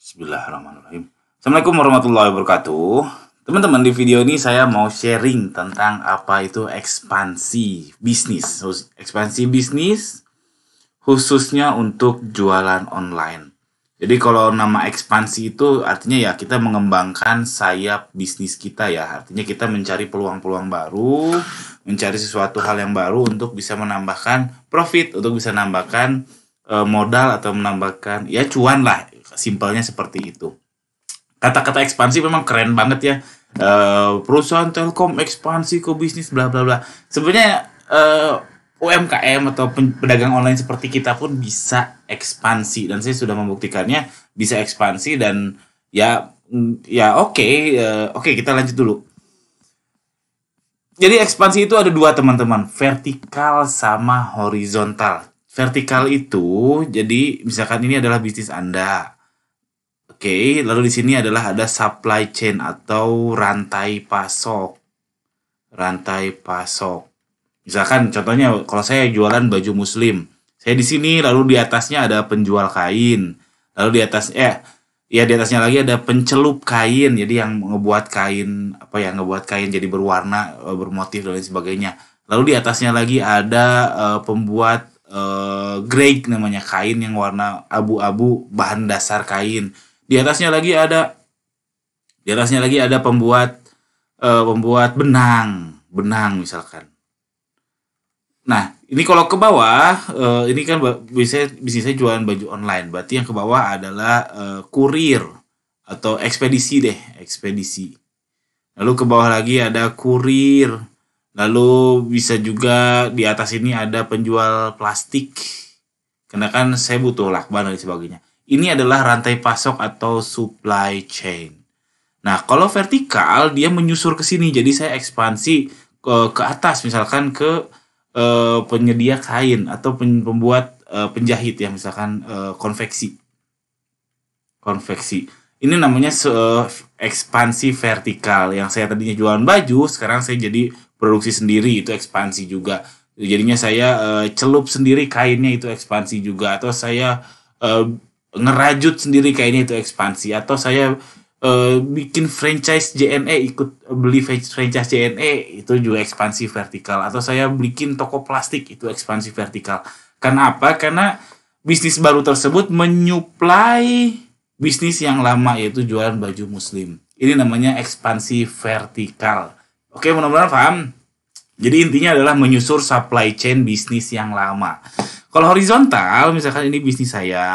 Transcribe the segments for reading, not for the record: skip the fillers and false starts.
Bismillahirrahmanirrahim. Assalamualaikum warahmatullahi wabarakatuh. Teman-teman, di video ini saya mau sharing tentang apa itu ekspansi bisnis. Ekspansi bisnis khususnya untuk jualan online. Jadi kalau nama ekspansi itu artinya ya kita mengembangkan sayap bisnis kita ya. Artinya kita mencari peluang-peluang baru, mencari sesuatu hal yang baru untuk bisa menambahkan profit, untuk bisa menambahkan modal atau menambahkan ya cuan lah. Simpelnya seperti itu. Kata-kata ekspansi memang keren banget ya. Perusahaan Telkom ekspansi ke bisnis bla bla bla. Sebenarnya UMKM atau pedagang online seperti kita pun bisa ekspansi, dan saya sudah membuktikannya bisa ekspansi. Dan oke, kita lanjut dulu. Jadi ekspansi itu ada dua, teman-teman, vertikal sama horizontal. Vertikal itu jadi misalkan ini adalah bisnis Anda. Oke, lalu di sini adalah ada supply chain atau rantai pasok. Rantai pasok. Misalkan contohnya kalau saya jualan baju muslim, saya di sini, lalu di atasnya ada penjual kain. Lalu di atasnya lagi ada pencelup kain. Jadi yang ngebuat kain ngebuat kain jadi berwarna, bermotif dan lain sebagainya. Lalu di atasnya lagi ada pembuat grade namanya, kain yang warna abu-abu, bahan dasar kain. Di atasnya lagi ada pembuat benang misalkan. Nah, ini kalau ke bawah, ini kan bisnisnya jualan baju online. Berarti yang ke bawah adalah kurir atau ekspedisi. Lalu ke bawah lagi ada kurir. Lalu bisa juga di atas ini ada penjual plastik. Karena kan saya butuh lakban dan sebagainya. Ini adalah rantai pasok atau supply chain. Nah, kalau vertikal dia menyusur ke sini. Jadi saya ekspansi ke atas, misalkan ke penyedia kain atau pembuat penjahit ya, misalkan konveksi. Ini namanya ekspansi vertikal. Yang saya tadinya jualan baju, sekarang saya jadi produksi sendiri, itu ekspansi juga. Jadinya saya celup sendiri kainnya, itu ekspansi juga. Atau saya ngerajut sendiri kainnya, itu ekspansi. Atau saya bikin franchise JNE, ikut beli franchise JNE, itu juga ekspansi vertikal. Atau saya bikin toko plastik, itu ekspansi vertikal. Karena apa? Karena bisnis baru tersebut menyuplai bisnis yang lama, yaitu jualan baju muslim. Ini namanya ekspansi vertikal. Oke, mudah-mudahan paham. Jadi intinya adalah menyusur supply chain bisnis yang lama. Kalau horizontal, misalkan ini bisnis saya,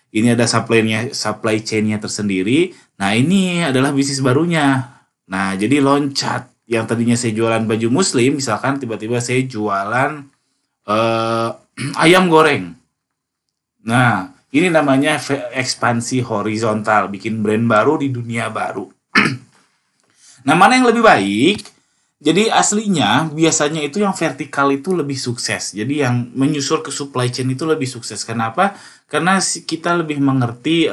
ini ada supply chain-nya tersendiri. Nah, ini adalah bisnis barunya. Nah, jadi loncat. Yang tadinya saya jualan baju muslim, misalkan tiba-tiba saya jualan ayam goreng. Nah, ini namanya ekspansi horizontal, bikin brand baru di dunia baru. Nah, mana yang lebih baik? Jadi aslinya biasanya itu yang vertikal itu lebih sukses. Jadi yang menyusur ke supply chain itu lebih sukses. Kenapa? Karena kita lebih mengerti,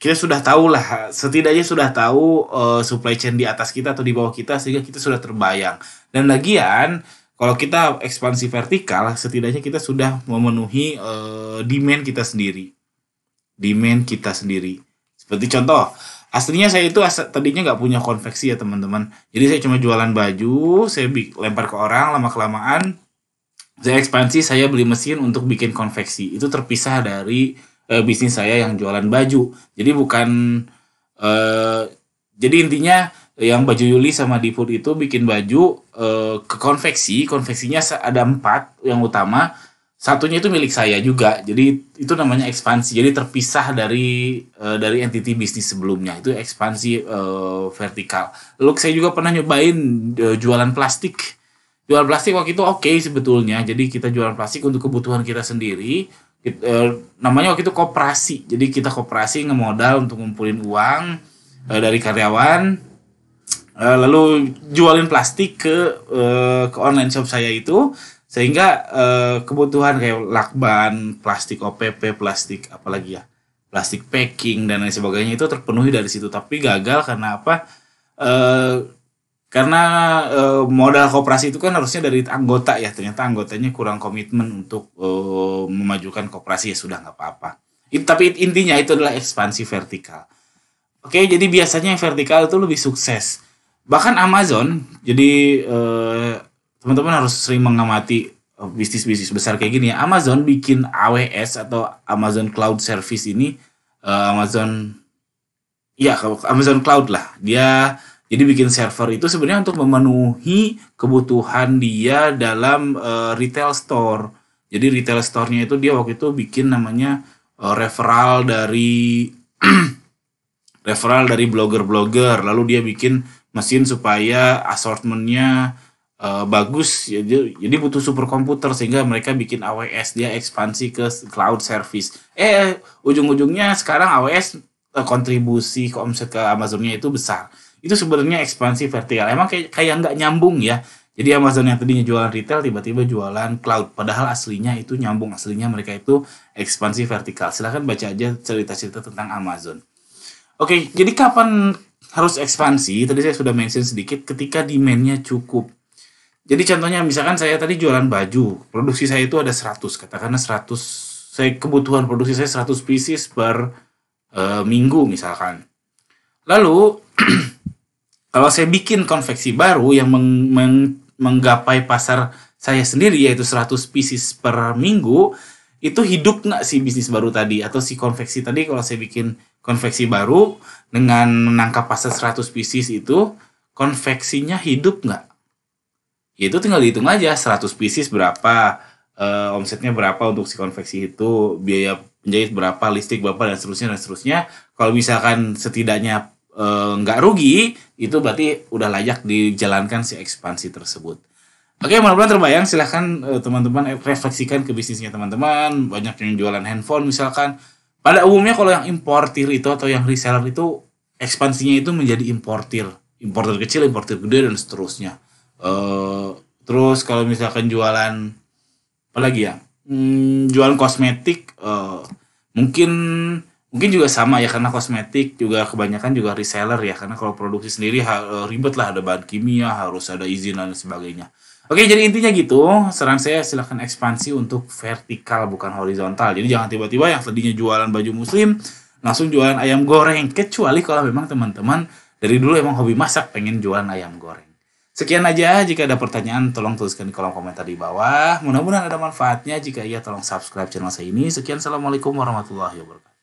kita sudah tahu lah, setidaknya sudah tahu supply chain di atas kita atau di bawah kita, sehingga kita sudah terbayang. Dan lagian kalau kita ekspansi vertikal, setidaknya kita sudah memenuhi demand kita sendiri. Seperti contoh, aslinya saya itu tadinya nggak punya konveksi ya, teman-teman. Jadi saya cuma jualan baju, saya lempar ke orang, lama-kelamaan saya ekspansi, saya beli mesin untuk bikin konveksi. Itu terpisah dari bisnis saya yang jualan baju. Jadi jadi intinya yang baju Yuli sama Diput itu bikin baju ke konveksinya ada 4 yang utama. Satunya itu milik saya juga. Jadi itu namanya ekspansi. Jadi terpisah dari entity bisnis sebelumnya. Itu ekspansi vertikal. Lalu saya juga pernah nyobain jualan plastik. Jualan plastik waktu itu oke sebetulnya. Jadi kita jualan plastik untuk kebutuhan kita sendiri. Namanya waktu itu koperasi. Jadi kita koperasi ngemodal untuk ngumpulin uang dari karyawan. Lalu jualin plastik ke online shop saya itu. Sehingga kebutuhan kayak lakban, plastik OPP, plastik apalagi ya, plastik packing dan lain sebagainya itu terpenuhi dari situ. Tapi gagal karena apa? Karena modal koperasi itu kan harusnya dari anggota ya. Ternyata anggotanya kurang komitmen untuk memajukan koperasi, ya sudah nggak apa-apa. Tapi intinya itu adalah ekspansi vertikal. Oke, jadi biasanya yang vertikal itu lebih sukses. Bahkan Amazon, jadi teman-teman harus sering mengamati bisnis-bisnis besar kayak gini ya. Amazon bikin AWS atau Amazon Cloud Service ini, Amazon, ya Amazon Cloud lah. Dia jadi bikin server itu sebenarnya untuk memenuhi kebutuhan dia dalam retail store. Jadi retail store-nya itu dia waktu itu bikin namanya referral dari blogger-blogger, lalu dia bikin mesin supaya assortmentnya bagus ya, jadi butuh superkomputer sehingga mereka bikin AWS, dia ekspansi ke cloud service. Ujung-ujungnya sekarang AWS kontribusi ke omset ke Amazonnya itu besar. Itu sebenarnya ekspansi vertikal. Emang kayak nggak nyambung ya. Jadi Amazon yang tadinya jualan retail tiba-tiba jualan cloud. Padahal aslinya itu nyambung. Aslinya mereka itu ekspansi vertikal. Silahkan baca aja cerita-cerita tentang Amazon. Oke, jadi kapan harus ekspansi? Tadi saya sudah mention sedikit, ketika demand-nya cukup. Jadi contohnya misalkan saya tadi jualan baju. Produksi saya itu ada 100. Katakanlah 100. Kebutuhan produksi saya 100 pieces per minggu misalkan. Lalu kalau saya bikin konveksi baru yang menggapai pasar saya sendiri yaitu 100 pieces per minggu, itu hidup nggak si bisnis baru tadi atau si konveksi tadi? Kalau saya bikin konveksi baru dengan menangkap pasar 100 pieces itu, konveksinya hidup nggak? Ya itu tinggal dihitung aja 100 pieces berapa, omsetnya berapa untuk si konveksi itu, biaya penjahit berapa, listrik berapa, dan seterusnya. Kalau misalkan setidaknya nggak rugi, itu berarti udah layak dijalankan si ekspansi tersebut. Oke, mudah-mudahan terbayang. Silahkan teman-teman refleksikan ke bisnisnya teman-teman. Banyak yang jualan handphone misalkan. Pada umumnya kalau yang importir itu atau yang reseller itu, ekspansinya itu menjadi importir kecil, importir gede, dan seterusnya. Terus kalau misalkan jualan apa lagi ya, jualan kosmetik, mungkin juga sama ya, karena kosmetik juga kebanyakan juga reseller ya, karena kalau produksi sendiri ribet lah, ada bahan kimia, harus ada izin dan sebagainya. Oke, jadi intinya gitu. Saran saya silahkan ekspansi untuk vertikal bukan horizontal. Jadi jangan tiba-tiba yang tadinya jualan baju muslim langsung jualan ayam goreng, kecuali kalau memang teman-teman dari dulu emang hobi masak, pengen jualan ayam goreng. Sekian aja, jika ada pertanyaan tolong tuliskan di kolom komentar di bawah. Mudah-mudahan ada manfaatnya. Jika iya tolong subscribe channel saya ini. Sekian, assalamualaikum warahmatullahi wabarakatuh.